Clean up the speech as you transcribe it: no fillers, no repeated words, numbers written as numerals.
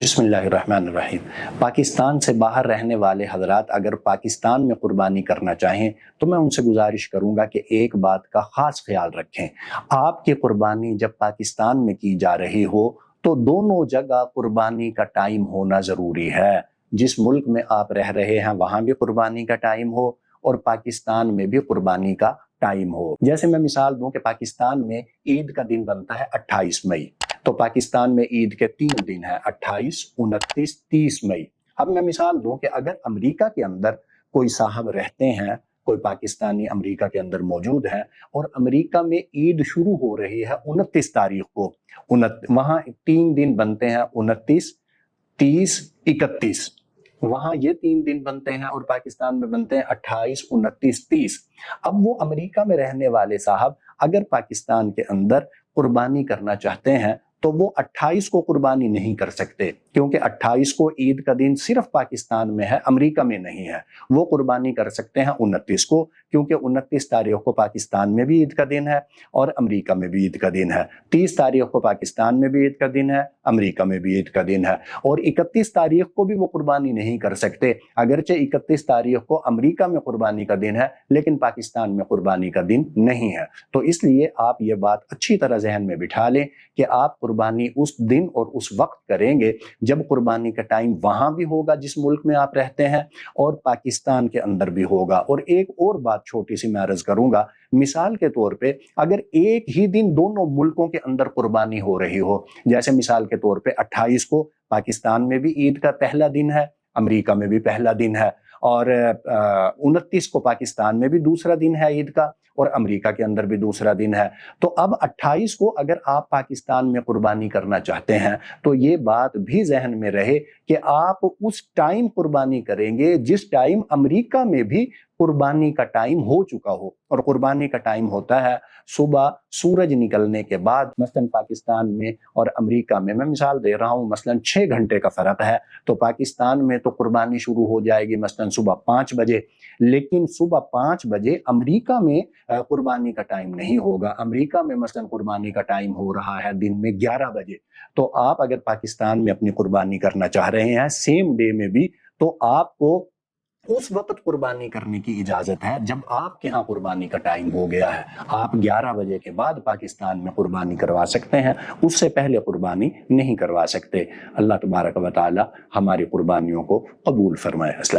बिस्मिल्लाहिर्रहमानिर्रहीम। पाकिस्तान से बाहर रहने वाले हजरात अगर पाकिस्तान में कुर्बानी करना चाहें तो मैं उनसे गुजारिश करूंगा कि एक बात का ख़ास ख्याल रखें। आपकी कुर्बानी जब पाकिस्तान में की जा रही हो तो दोनों जगह कुर्बानी का टाइम होना ज़रूरी है। जिस मुल्क में आप रह रहे हैं वहाँ भी कुर्बानी का टाइम हो और पाकिस्तान में भी कुर्बानी का टाइम हो। जैसे मैं मिसाल दूं कि पाकिस्तान में ईद का दिन बनता है 28 मई, तो पाकिस्तान में ईद के 3 दिन हैं, 28, 29, 30 मई। अब मैं मिसाल दूं कि अगर अमेरिका के अंदर कोई साहब रहते हैं, कोई पाकिस्तानी अमेरिका के अंदर मौजूद हैं और अमेरिका में ईद शुरू हो रही है 29 तारीख को, वहाँ 3 दिन बनते हैं, 29, 30, 31। वहां ये 3 दिन बनते हैं और पाकिस्तान में बनते हैं 28, 29, 30। अब वो अमेरिका में रहने वाले साहब अगर पाकिस्तान के अंदर कुर्बानी करना चाहते हैं तो वो 28 को कुर्बानी नहीं कर सकते, क्योंकि 28 को ईद का दिन सिर्फ पाकिस्तान में है, अमेरिका में नहीं है। वो कुर्बानी कर सकते हैं 29 को, क्योंकि 29 तारीख को पाकिस्तान में भी ईद का दिन है और अमेरिका में भी ईद का दिन है। 30 तारीख को पाकिस्तान में भी ईद का दिन है, अमेरिका में भी ईद का दिन है। और 31 तारीख को भी वो कुर्बानी नहीं कर सकते, अगरचे 31 तारीख को अमेरिका में कुर्बानी का दिन है लेकिन पाकिस्तान में कुर्बानी का दिन नहीं है। तो इसलिए आप ये बात अच्छी तरह जहन में बिठा लें कि आप कुर्बानी उस दिन और उस वक्त करेंगे जब कुर्बानी का टाइम वहां भी होगा जिस मुल्क में आप रहते हैं और पाकिस्तान के अंदर भी होगा। और एक और बात छोटी सी मैं अर्ज करूंगा, मिसाल के तौर पे अगर एक ही दिन दोनों मुल्कों के अंदर कुर्बानी हो रही हो, जैसे मिसाल के तौर पे 28 को पाकिस्तान में भी ईद का पहला दिन है, अमेरिका में भी पहला दिन है, और 29 को पाकिस्तान में भी दूसरा दिन है ईद का और अमेरिका के अंदर भी दूसरा दिन है। तो अब 28 को अगर आप पाकिस्तान में कुर्बानी करना चाहते हैं तो ये बात भी जहन में रहे कि आप उस टाइम कुर्बानी करेंगे जिस टाइम अमेरिका में भी कुर्बानी का टाइम हो चुका हो। और कुर्बानी का टाइम होता है सुबह सूरज निकलने के बाद। मसलन पाकिस्तान में और अमेरिका में मैं मिसाल दे रहा हूँ, मसलन 6 घंटे का फर्क है, तो पाकिस्तान में तो कुर्बानी शुरू हो जाएगी मसलन सुबह 5 बजे, लेकिन सुबह 5 बजे अमेरिका में कुर्बानी का टाइम नहीं होगा। अमेरिका में मसलन कुर्बानी का टाइम हो रहा है दिन में 11 बजे। तो आप अगर पाकिस्तान में अपनी कुर्बानी करना चाह रहे हैं सेम डे में भी, तो आपको उस वक्त कुर्बानी करने की इजाजत है जब आपके यहाँ कुर्बानी का टाइम हो गया है। आप 11 बजे के बाद पाकिस्तान में कुर्बानी करवा सकते हैं, उससे पहले कुर्बानी नहीं करवा सकते। अल्लाह तबारक व तआला हमारी कुर्बानियों को कबूल फरमाए। अस्सलाम।